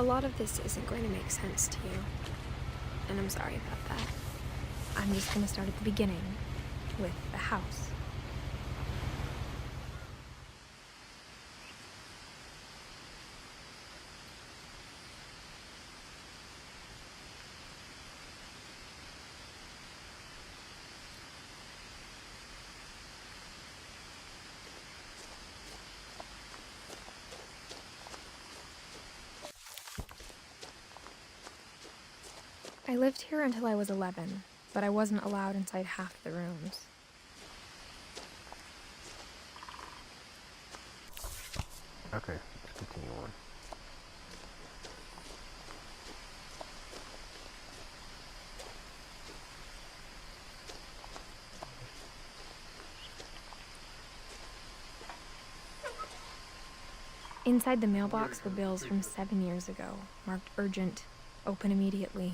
A lot of this isn't going to make sense to you, and I'm sorry about that. I'm just going to start at the beginning, with the house. I lived here until I was 11, but I wasn't allowed inside half the rooms. Okay, let's continue on. Inside the mailbox were bills from 7 years ago, marked urgent, open immediately.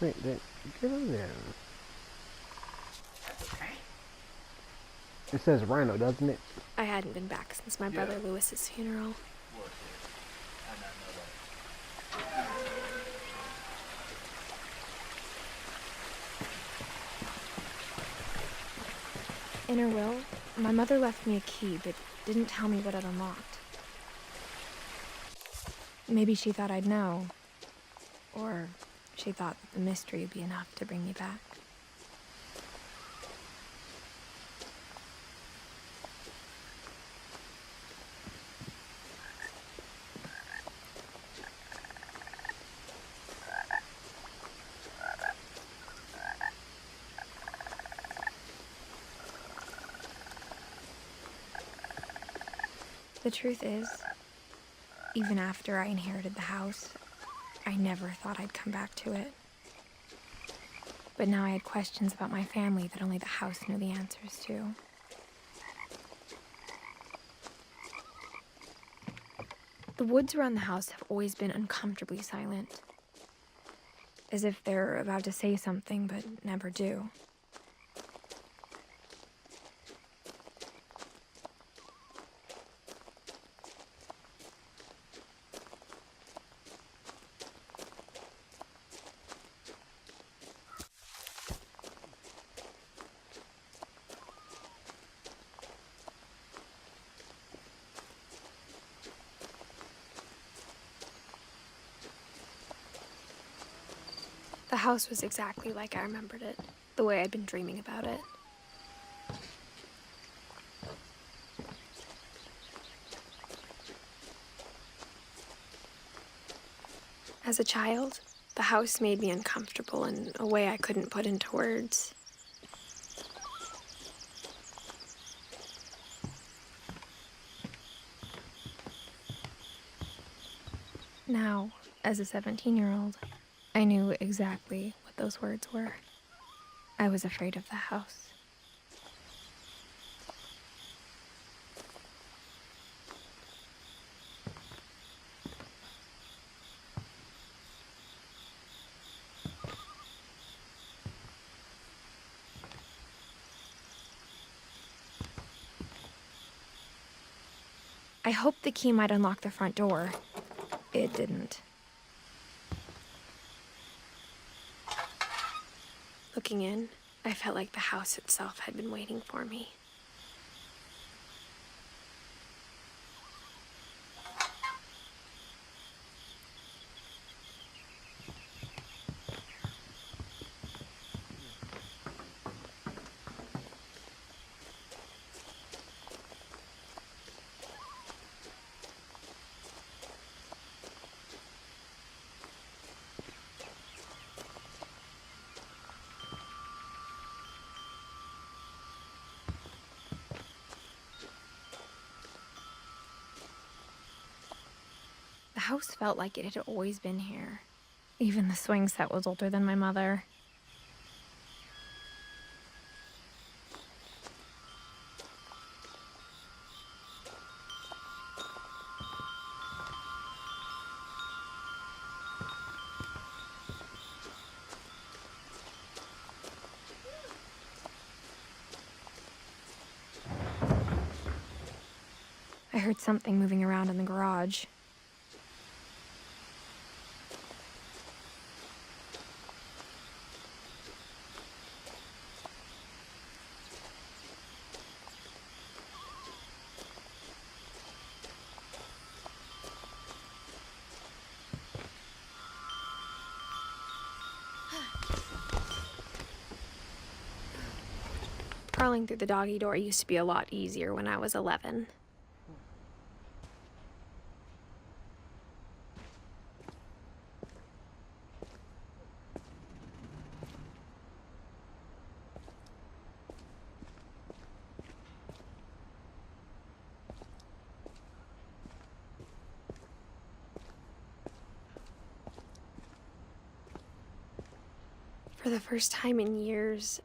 Wait, get over there. It says Rhino, doesn't it? I hadn't been back since my brother Lewis's funeral. In her will, my mother left me a key, but didn't tell me what it unlocked. Maybe she thought I'd know. Or she thought that the mystery would be enough to bring me back. The truth is, even after I inherited the house, I never thought I'd come back to it. But now I had questions about my family that only the house knew the answers to. The woods around the house have always been uncomfortably silent, as if they're about to say something but never do. The house was exactly like I remembered it, the way I'd been dreaming about it. As a child, the house made me uncomfortable in a way I couldn't put into words. Now, as a 17-year-old, I knew exactly what those words were. I was afraid of the house. I hoped the key might unlock the front door. It didn't. Looking in, I felt like the house itself had been waiting for me. The house felt like it had always been here. Even the swing set was older than my mother. I heard something moving around in the garage. Crawling through the doggy door used to be a lot easier when I was 11. For the first time in years,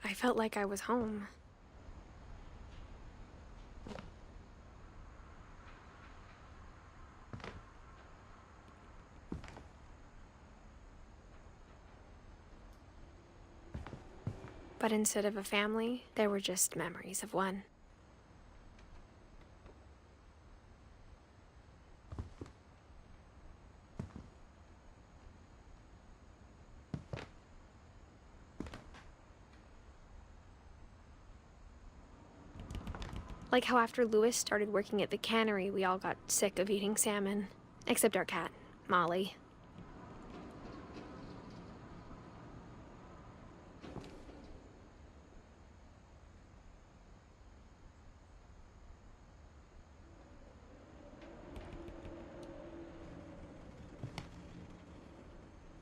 I felt like I was home. But instead of a family, there were just memories of one. Like how after Lewis started working at the cannery, we all got sick of eating salmon. Except our cat, Molly.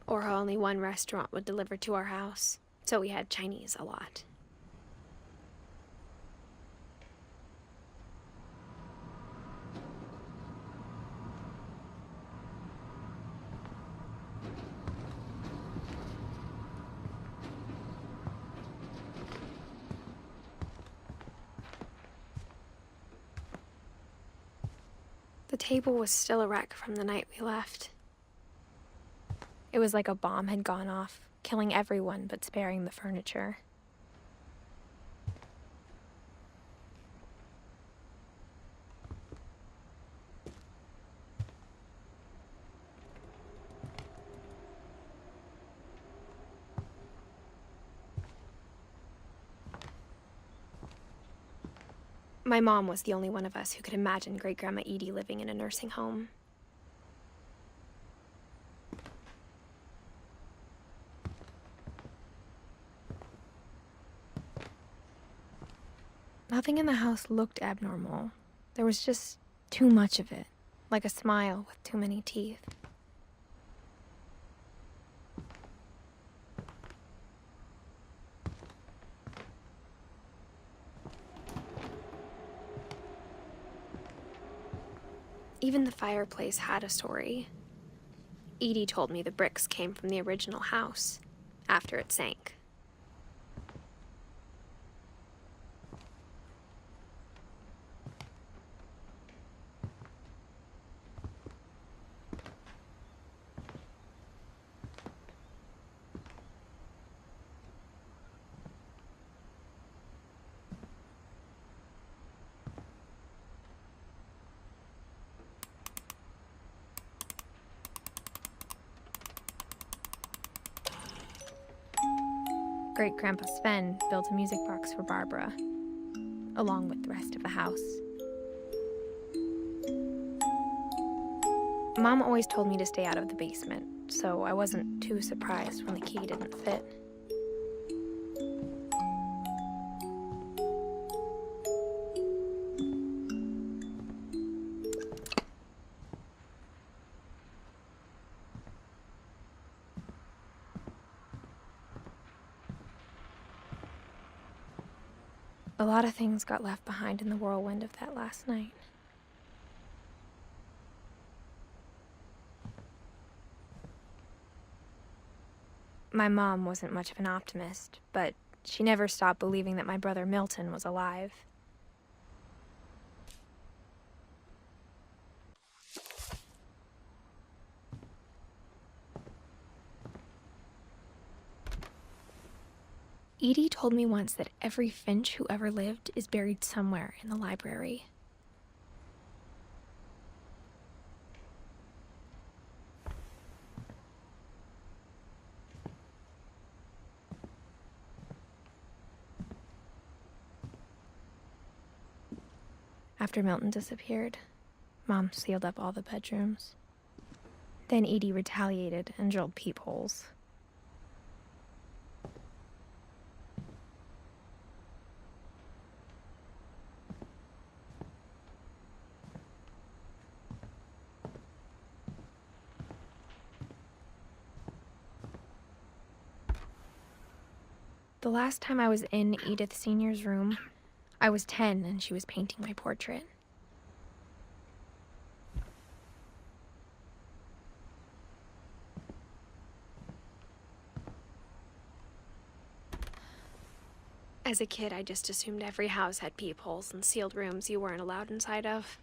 Or how only one restaurant would deliver to our house, so we had Chinese a lot. The table was still a wreck from the night we left. It was like a bomb had gone off, killing everyone but sparing the furniture. My mom was the only one of us who could imagine Great-Grandma Edie living in a nursing home. Nothing in the house looked abnormal. There was just too much of it, like a smile with too many teeth. Even the fireplace had a story. Edie told me the bricks came from the original house, after it sank. Great-Grandpa Sven built a music box for Barbara, along with the rest of the house. Mom always told me to stay out of the basement, so I wasn't too surprised when the key didn't fit. A lot of things got left behind in the whirlwind of that last night. My mom wasn't much of an optimist, but she never stopped believing that my brother Milton was alive. Edie told me once that every Finch who ever lived is buried somewhere in the library. After Milton disappeared, Mom sealed up all the bedrooms. Then Edie retaliated and drilled peepholes. The last time I was in Edith Sr.'s room, I was 10 and she was painting my portrait. As a kid, I just assumed every house had peepholes and sealed rooms you weren't allowed inside of.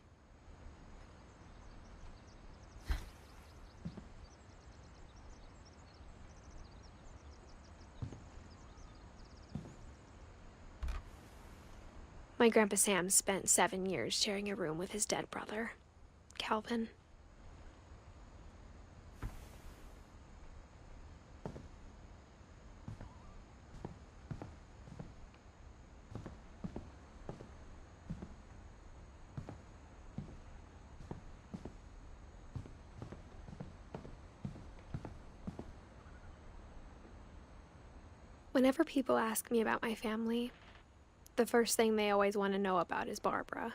My Grandpa Sam spent 7 years sharing a room with his dead brother, Calvin. Whenever people ask me about my family, the first thing they always want to know about is Barbara.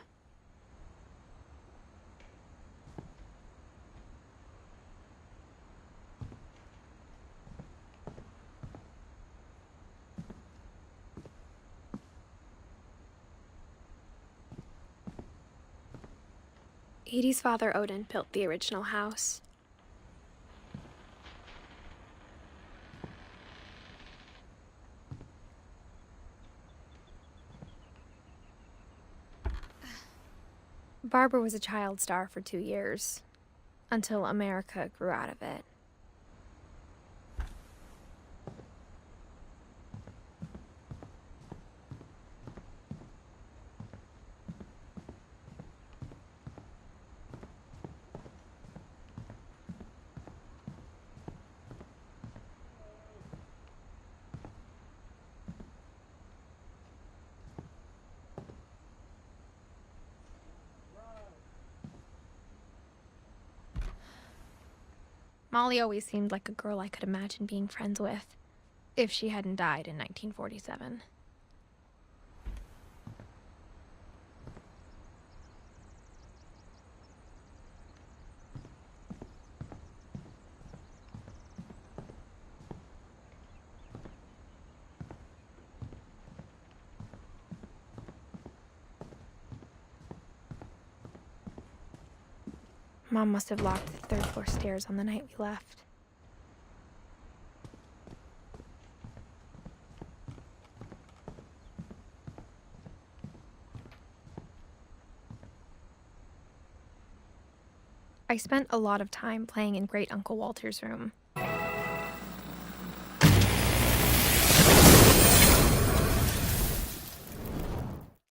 Edie's father, Odin, built the original house. Barbara was a child star for 2 years, until America grew out of it. Molly always seemed like a girl I could imagine being friends with, if she hadn't died in 1947. Mom must have locked the third-floor stairs on the night we left. I spent a lot of time playing in Great Uncle Walter's room.